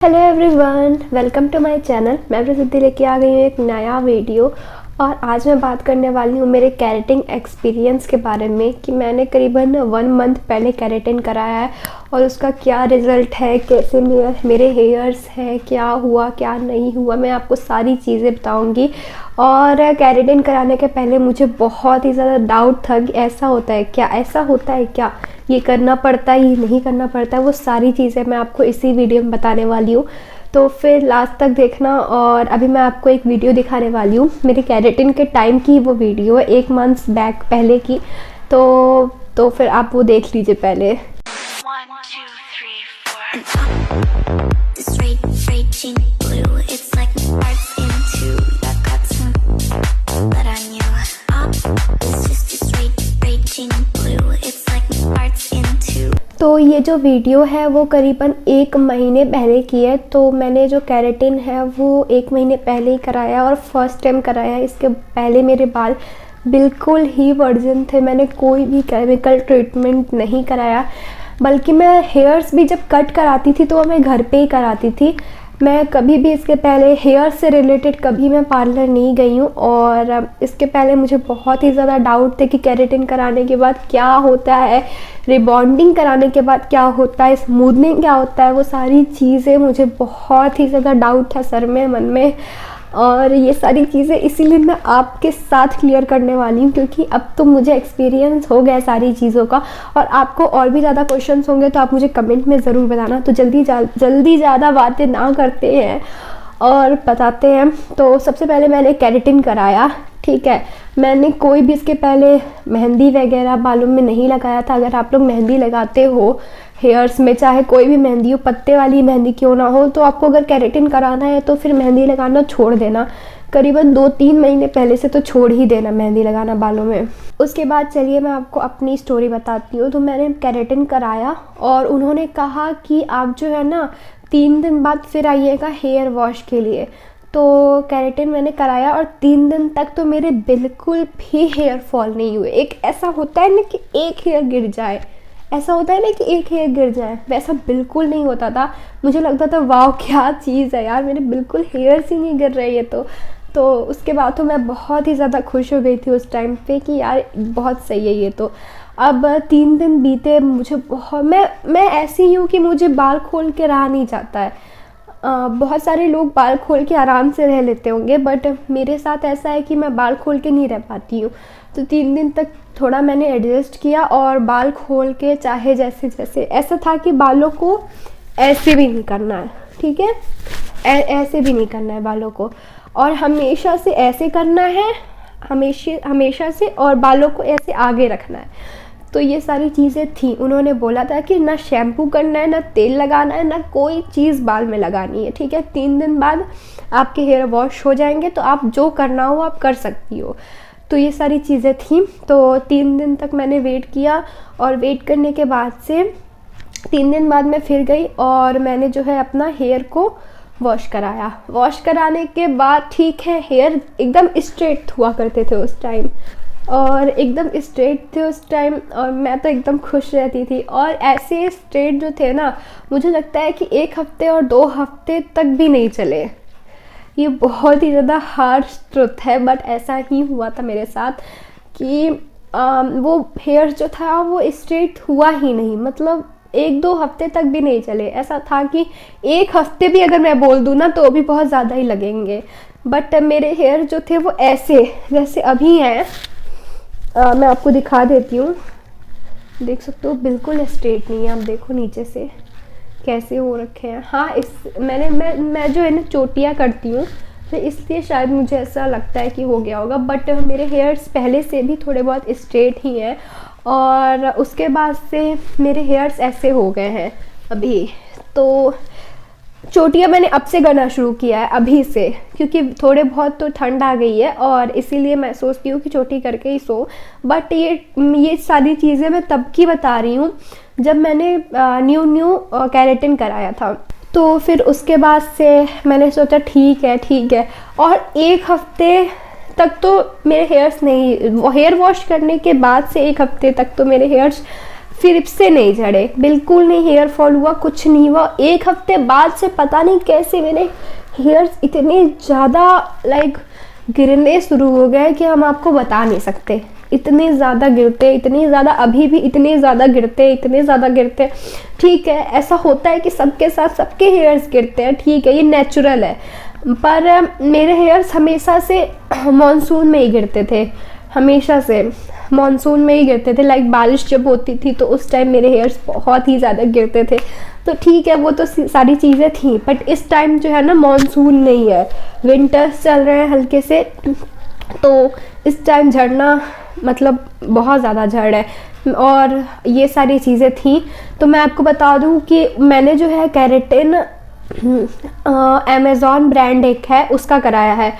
Hello everyone, welcome to my channel. मैं प्रसिद्धि लेके आ गई हूँ एक नया वीडियो। और आज मैं बात करने वाली हूँ मेरे केराटिन एक्सपीरियंस के बारे में कि मैंने करीबन 1 मंथ पहले केराटिन कराया है और उसका क्या रिज़ल्ट है, कैसे मेरे हेयर्स हैं, क्या हुआ क्या नहीं हुआ, मैं आपको सारी चीज़ें बताऊँगी। और केराटिन कराने के पहले मुझे बहुत ही ज़्यादा डाउट था कि ऐसा होता है क्या, ऐसा होता है क्या, ये करना पड़ता है, ये नहीं करना पड़ता है। वो सारी चीज़ें मैं आपको इसी वीडियो में बताने वाली हूँ, तो फिर लास्ट तक देखना। और अभी मैं आपको एक वीडियो दिखाने वाली हूँ, मेरे केराटिन के टाइम की वो वीडियो है, 1 मंथ्स बैक पहले की। तो फिर आप वो देख लीजिए पहले। 1, 2, 3, 4. This raging blue, it's like my heart's into. I got some that I knew. It's just this raging blue, it's like my heart's into. तो ये जो वीडियो है वो करीबन 1 महीने पहले की है। तो मैंने जो केराटिन है वो 1 महीने पहले ही कराया और फर्स्ट टाइम कराया। इसके पहले मेरे बाल बिल्कुल ही वर्जिन थे, मैंने कोई भी केमिकल ट्रीटमेंट नहीं कराया। बल्कि मैं हेयर्स भी जब कट कराती थी तो मैं घर पे ही कराती थी। मैं कभी भी इसके पहले हेयर से रिलेटेड कभी मैं पार्लर नहीं गई हूँ। और इसके पहले मुझे बहुत ही ज़्यादा डाउट थे कि केराटिन कराने के बाद क्या होता है, रिबॉन्डिंग कराने के बाद क्या होता है, स्मूथनिंग क्या होता है, वो सारी चीज़ें मुझे बहुत ही ज़्यादा डाउट था सर में, मन में। और ये सारी चीज़ें इसीलिए मैं आपके साथ क्लियर करने वाली हूँ, क्योंकि अब तो मुझे एक्सपीरियंस हो गया सारी चीज़ों का। और आपको और भी ज़्यादा क्वेश्चंस होंगे तो आप मुझे कमेंट में ज़रूर बताना। तो जल्दी ज़्यादा बातें ना करते हैं और बताते हैं। तो सबसे पहले मैंने केराटिन कराया, ठीक है। मैंने कोई भी इसके पहले मेहंदी वगैरह बालों में नहीं लगाया था। अगर आप लोग मेहंदी लगाते हो हेयर्स में, चाहे कोई भी मेहंदी हो, पत्ते वाली मेहंदी क्यों ना हो, तो आपको अगर केराटिन कराना है तो फिर मेहंदी लगाना छोड़ देना। करीबन 2-3 महीने पहले से तो छोड़ ही देना मेहंदी लगाना बालों में। उसके बाद चलिए मैं आपको अपनी स्टोरी बताती हूँ। तो मैंने केराटिन कराया और उन्होंने कहा कि आप जो है ना 3 दिन बाद फिर आइएगा हेयर वॉश के लिए। तो केराटिन मैंने कराया और 3 दिन तक तो मेरे बिल्कुल भी हेयर फॉल नहीं हुए। एक ऐसा होता है ना कि एक हेयर गिर जाए, ऐसा होता है ना कि एक हेयर गिर जाए, वैसा बिल्कुल नहीं होता था। मुझे लगता था वाह क्या चीज़ है यार, मेरे बिल्कुल हेयर्स ही नहीं गिर रही है। तो उसके बाद तो मैं बहुत ही ज़्यादा खुश हो गई थी उस टाइम पे कि यार बहुत सही है ये तो। अब 3 दिन बीते, मुझे बहुत मैं ऐसी ही हूँ कि मुझे बाल खोल के रहा नहीं जाता है। बहुत सारे लोग बाल खोल के आराम से रह लेते होंगे, बट मेरे साथ ऐसा है कि मैं बाल खोल के नहीं रह पाती हूँ। तो 3 दिन तक थोड़ा मैंने एडजस्ट किया और बाल खोल के, चाहे जैसे जैसे ऐसा था कि बालों को ऐसे भी नहीं करना है, ठीक है, ऐसे भी नहीं करना है बालों को, और हमेशा से ऐसे करना है, हमेशा से, और बालों को ऐसे आगे रखना है। तो ये सारी चीज़ें थी। उन्होंने बोला था कि ना शैम्पू करना है, ना तेल लगाना है, ना कोई चीज़ बाल में लगानी है, ठीक है। 3 दिन बाद आपके हेयर वॉश हो जाएंगे, तो आप जो करना हो आप कर सकती हो। तो ये सारी चीज़ें थी। तो 3 दिन तक मैंने वेट किया और वेट करने के बाद से 3 दिन बाद मैं फिर गई और मैंने जो है अपना हेयर को वॉश कराया। वॉश कराने के बाद ठीक है, हेयर एकदम स्ट्रेट हुआ करते थे उस टाइम, और एकदम स्ट्रेट थे उस टाइम, और मैं तो एकदम खुश रहती थी। और ऐसे स्ट्रेट जो थे ना, मुझे लगता है कि 1 हफ्ते और 2 हफ्ते तक भी नहीं चले। ये बहुत ही ज़्यादा हार्श ट्रुथ है, बट ऐसा ही हुआ था मेरे साथ कि वो हेयर जो था वो स्ट्रेट हुआ ही नहीं, मतलब 1-2 हफ्ते तक भी नहीं चले। ऐसा था कि 1 हफ्ते भी अगर मैं बोल दूँ ना तो भी बहुत ज़्यादा ही लगेंगे। बट मेरे हेयर जो थे वो ऐसे जैसे अभी हैं, मैं आपको दिखा देती हूँ, देख सकते हो, बिल्कुल स्ट्रेट नहीं है। आप देखो नीचे से कैसे हो रखे हैं। हाँ, मैं जो है ना चोटियाँ करती हूँ, तो इसलिए शायद मुझे ऐसा लगता है कि हो गया होगा। बट मेरे हेयर्स पहले से भी थोड़े बहुत स्ट्रेट ही हैं, और उसके बाद से मेरे हेयर्स ऐसे हो गए हैं अभी। तो चोटियाँ मैंने अब से करना शुरू किया है, अभी से, क्योंकि थोड़े बहुत तो ठंड आ गई है और इसीलिए मैं सोचती हूँ कि चोटी करके ही सो। बट ये सारी चीज़ें मैं तब की बता रही हूँ जब मैंने न्यू केराटिन कराया था। तो फिर उसके बाद से मैंने सोचा ठीक है, और 1 हफ्ते तक तो मेरे हेयर्स नहीं, हेयर वॉश करने के बाद से 1 हफ्ते तक तो मेरे हेयर्स फिर से नहीं झड़े, बिल्कुल नहीं हेयर फॉल हुआ, कुछ नहीं हुआ। 1 हफ्ते बाद से पता नहीं कैसे मेरे हेयर्स इतने ज़्यादा लाइक गिरने शुरू हो गए कि हम आपको बता नहीं सकते। इतने ज़्यादा गिरते, इतनी ज़्यादा, अभी भी इतने ज़्यादा गिरते, इतने ज़्यादा गिरते। ठीक है, ऐसा होता है कि सबके साथ सबके हेयर्स गिरते हैं, ठीक है, ये नेचुरल है। पर मेरे हेयर्स हमेशा से मॉनसून में ही गिरते थे, हमेशा से मॉनसून में ही गिरते थे। लाइक बारिश जब होती थी तो उस टाइम मेरे हेयर्स बहुत ही ज़्यादा गिरते थे। तो ठीक है, वो तो सारी चीज़ें थी, बट इस टाइम जो है ना मॉनसून नहीं है, विंटर्स चल रहे हैं हल्के से, तो इस टाइम झड़ना मतलब बहुत ज़्यादा झड़ है और ये सारी चीज़ें थी। तो मैं आपको बता दूं कि मैंने जो है केराटिन अमेज़ॉन ब्रांड एक है उसका कराया है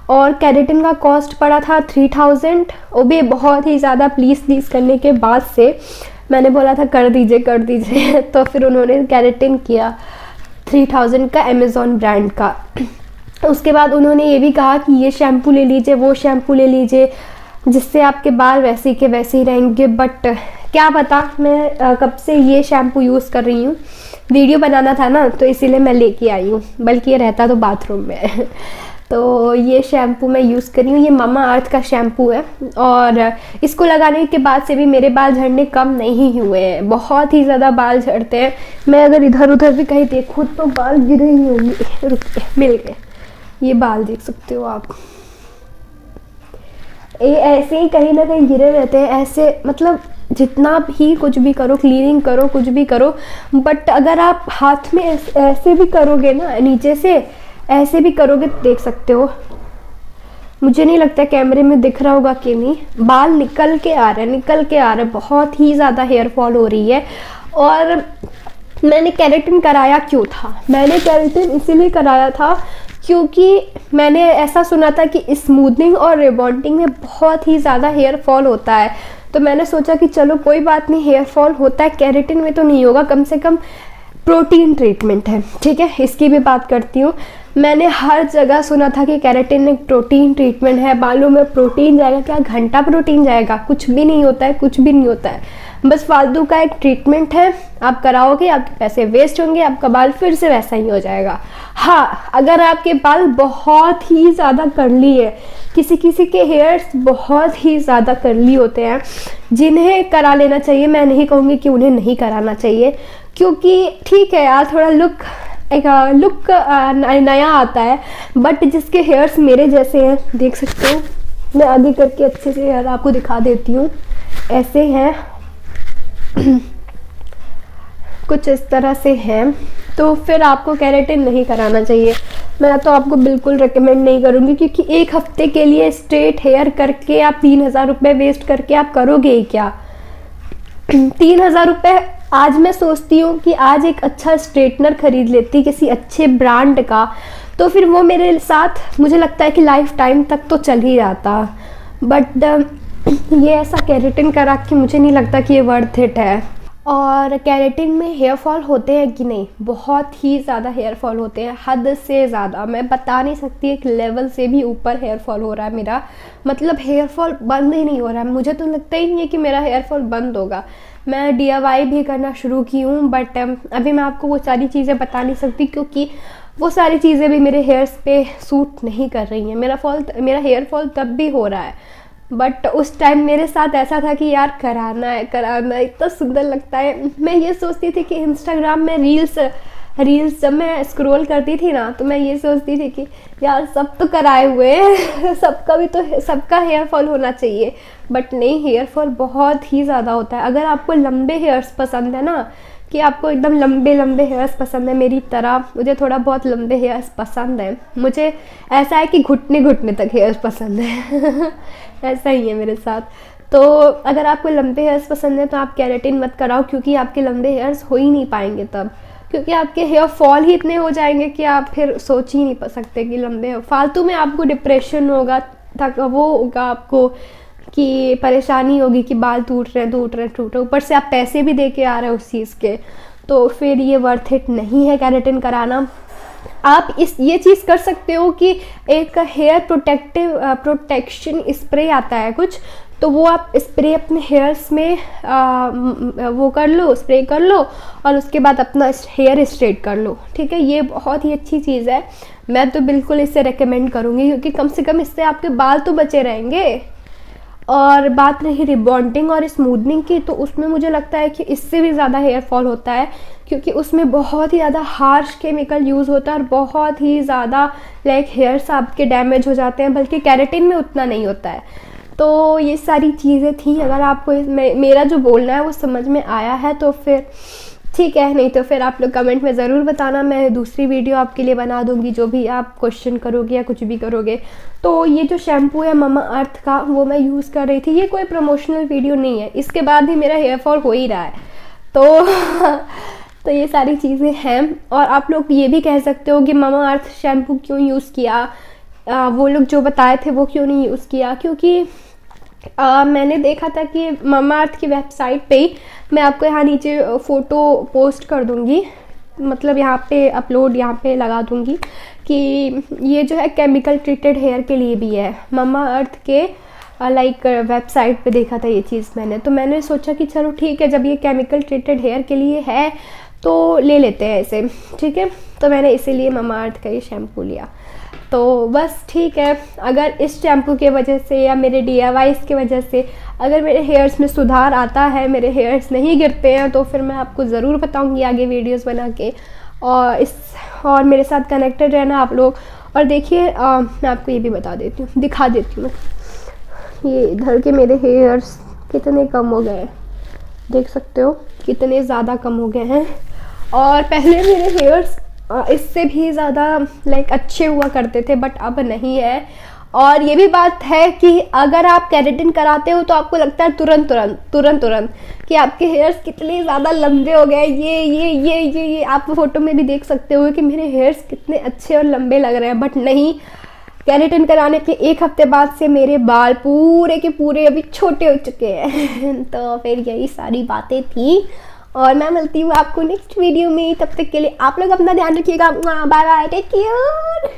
और केराटिन का कॉस्ट पड़ा था 3000। वो भी बहुत ही ज़्यादा प्लीज़ करने के बाद से मैंने बोला था कर दीजिए तो फिर उन्होंने केराटिन किया 3000 का अमेज़ॉन ब्रांड का। उसके बाद उन्होंने ये भी कहा कि ये शैम्पू ले लीजिए, वो शैम्पू ले लीजिए, जिससे आपके बाल वैसे के वैसे ही रहेंगे। बट क्या पता, मैं कब से ये शैम्पू यूज़ कर रही हूँ, वीडियो बनाना था ना तो इसीलिए मैं लेके आई हूँ, बल्कि ये रहता तो बाथरूम में तो ये शैम्पू मैं यूज़ कर रही हूँ, ये मामा अर्थ का शैम्पू है और इसको लगाने के बाद से भी मेरे बाल झड़ने कम नहीं हुए हैं, बहुत ही ज़्यादा बाल झड़ते हैं। मैं अगर इधर उधर भी कहीं देखूँ तो बाल गिरे ही होंगे। रुकिए, मिल गए, ये बाल देख सकते हो आप, ये ऐसे ही कहीं ना कहीं गिरे रहते हैं ऐसे। मतलब जितना भी कुछ भी करो, क्लीनिंग करो, कुछ भी करो, बट अगर आप हाथ में ऐसे भी करोगे ना, नीचे से ऐसे भी करोगे तो देख सकते हो, मुझे नहीं लगता कैमरे में दिख रहा होगा कि नहीं, बाल निकल के आ रहे हैं, बहुत ही ज़्यादा हेयर फॉल हो रही है। और मैंने केराटिन कराया क्यों था? मैंने केराटिन इसीलिए कराया था क्योंकि मैंने ऐसा सुना था कि स्मूथनिंग और रिबॉन्डिंग में बहुत ही ज़्यादा हेयर फॉल होता है। तो मैंने सोचा कि चलो कोई बात नहीं, हेयर फॉल होता है, केराटिन में तो नहीं होगा, कम से कम प्रोटीन ट्रीटमेंट है, ठीक है, इसकी भी बात करती हूँ। मैंने हर जगह सुना था कि केराटिन एक प्रोटीन ट्रीटमेंट है, बालों में प्रोटीन जाएगा, क्या घंटा प्रोटीन जाएगा? कुछ भी नहीं होता है, कुछ भी नहीं होता है, बस फालतू का एक ट्रीटमेंट है। आप कराओगे, आपके पैसे वेस्ट होंगे, आपका बाल फिर से वैसा ही हो जाएगा। हाँ, अगर आपके बाल बहुत ही ज़्यादा कर्ली है, किसी किसी के हेयर्स बहुत ही ज़्यादा कर्ली होते हैं, जिन्हें करा लेना चाहिए। मैं नहीं कहूँगी कि उन्हें नहीं कराना चाहिए, क्योंकि ठीक है यार, थोड़ा लुक नया आता है, बट जिसके हेयर्स मेरे जैसे हैं, देख सकते हो, मैं आगे करके अच्छे से हेयर आपको दिखा देती हूँ, ऐसे हैं कुछ इस तरह से हैं, तो फिर आपको केराटिन नहीं कराना चाहिए। मैं तो आपको बिल्कुल रेकमेंड नहीं करूँगी, क्योंकि 1 हफ्ते के लिए स्ट्रेट हेयर करके आप 3000 रुपये वेस्ट करके आप करोगे ही क्या? 3000 रुपये। आज मैं सोचती हूँ कि आज एक अच्छा स्ट्रेटनर खरीद लेती किसी अच्छे ब्रांड का, तो फिर वो मेरे साथ मुझे लगता है कि लाइफ टाइम तक तो चल ही जाता। बट ये ऐसा केराटिन करा के मुझे नहीं लगता कि ये वर्थ इट है। और केराटिन में हेयर फॉल होते हैं कि नहीं? बहुत ही ज़्यादा हेयर फॉल होते हैं, हद से ज़्यादा, मैं बता नहीं सकती, एक लेवल से भी ऊपर हेयर फॉल हो रहा है मेरा। मतलब हेयर फॉल बंद ही नहीं हो रहा है, मुझे तो लगता ही नहीं है कि मेरा हेयर फॉल बंद होगा। मैं DIY भी करना शुरू की हूँ, बट अभी मैं आपको वो सारी चीज़ें बता नहीं सकती, क्योंकि वो सारी चीज़ें भी मेरे हेयर्स पे सूट नहीं कर रही हैं। मेरा हेयर फॉल तब भी हो रहा है, बट उस टाइम मेरे साथ ऐसा था कि यार कराना है, इतना सुंदर लगता है। मैं ये सोचती थी कि इंस्टाग्राम में रील्स जब मैं स्क्रॉल करती थी ना, तो मैं ये सोचती थी कि यार सब तो कराए हुए हैं सबका हेयर फॉल होना चाहिए, बट नहीं, हेयर फॉल बहुत ही ज़्यादा होता है। अगर आपको लंबे हेयर्स पसंद है ना, कि आपको एकदम लंबे हेयर्स पसंद है मेरी तरह, मुझे थोड़ा बहुत लंबे हेयर्स पसंद है, मुझे ऐसा है कि घुटने तक हेयर्स पसंद है ऐसा ही है मेरे साथ। तो अगर आपको लंबे हेयर्स पसंद है तो आप केराटिन मत कराओ, क्योंकि आपके लंबे हेयर्स हो ही नहीं पाएंगे तब, क्योंकि आपके हेयर फॉल ही इतने हो जाएंगे कि आप फिर सोच ही नहीं सकते कि लंबे, फालतू में आपको डिप्रेशन होगा, वो होगा आपको कि परेशानी होगी कि बाल टूट रहे, ऊपर से आप पैसे भी दे के आ रहे हो उस चीज़ के, तो फिर ये वर्थ इट नहीं है केराटिन कराना। आप ये चीज़ कर सकते हो कि एक हेयर प्रोटेक्शन स्प्रे आता है कुछ, तो वो आप स्प्रे अपने हेयर्स में वो कर लो, स्प्रे कर लो और उसके बाद अपना हेयर स्ट्रेट कर लो, ठीक है। ये बहुत ही अच्छी चीज़ है, मैं तो बिल्कुल इसे रेकमेंड करूँगी, क्योंकि कम से कम इससे आपके बाल तो बचे रहेंगे। और बात रही रिबॉन्डिंग और स्मूथनिंग की, तो उसमें मुझे लगता है कि इससे भी ज़्यादा हेयर फॉल होता है, क्योंकि उसमें बहुत ही ज़्यादा हार्श केमिकल यूज़ होता है और बहुत ही ज़्यादा लाइक हेयर्स आपके डैमेज हो जाते हैं, बल्कि केराटिन में उतना नहीं होता है। तो ये सारी चीज़ें थी, अगर आपको मेरा जो बोलना है वो समझ में आया है तो फिर ठीक है, नहीं तो फिर आप लोग कमेंट में ज़रूर बताना, मैं दूसरी वीडियो आपके लिए बना दूंगी, जो भी आप क्वेश्चन करोगे या कुछ भी करोगे। तो ये जो शैम्पू है ममा अर्थ का, वो मैं यूज़ कर रही थी, ये कोई प्रमोशनल वीडियो नहीं है, इसके बाद भी मेरा हेयर फॉल हो ही रहा है। तो ये सारी चीज़ें हैं। और आप लोग ये भी कह सकते हो कि ममा अर्थ शैम्पू क्यों यूज़ किया, वो लोग जो बताए थे वो क्यों नहीं यूज़ किया, क्योंकि मैंने देखा था कि ममा अर्थ की वेबसाइट पे ही, मैं आपको यहाँ नीचे फ़ोटो पोस्ट कर दूँगी, मतलब यहाँ पे अपलोड यहाँ पे लगा दूँगी, कि ये जो है केमिकल ट्रीटेड हेयर के लिए भी है। ममा अर्थ के लाइक वेबसाइट पे देखा था ये चीज़ मैंने, तो मैंने सोचा कि चलो ठीक है, जब ये केमिकल ट्रीटेड हेयर के लिए है तो ले लेते हैं इसे, ठीक है। तो मैंने इसीलिए ममा अर्थ का ये शैम्पू लिया। तो बस ठीक है, अगर इस शैम्पू के वजह से या मेरे DIYs की वजह से अगर मेरे हेयर्स में सुधार आता है, मेरे हेयर्स नहीं गिरते हैं, तो फिर मैं आपको ज़रूर बताऊंगी आगे वीडियोस बना के। और मेरे साथ कनेक्टेड रहना आप लोग। और देखिए मैं आपको ये भी बता देती हूँ, दिखा देती हूँ, ये इधर के मेरे हेयर्स कितने कम हो गए हैं, देख सकते हो कितने ज़्यादा कम हो गए हैं। और पहले मेरे हेयर्स इससे भी ज़्यादा लाइक अच्छे हुआ करते थे, बट अब नहीं है। और ये भी बात है कि अगर आप केराटिन कराते हो तो आपको लगता है तुरंत कि आपके हेयर्स कितने ज़्यादा लंबे हो गए। ये आप फोटो में भी देख सकते हो कि मेरे हेयर्स कितने अच्छे और लंबे लग रहे हैं, बट नहीं, केराटिन कराने के 1 हफ्ते बाद से मेरे बाल पूरे के पूरे अभी छोटे हो चुके हैं। तो फिर यही सारी बातें थी, और मैं मिलती हूँ आपको नेक्स्ट वीडियो में। तब तक के लिए आप लोग अपना ध्यान रखिएगा। Bye bye, take care.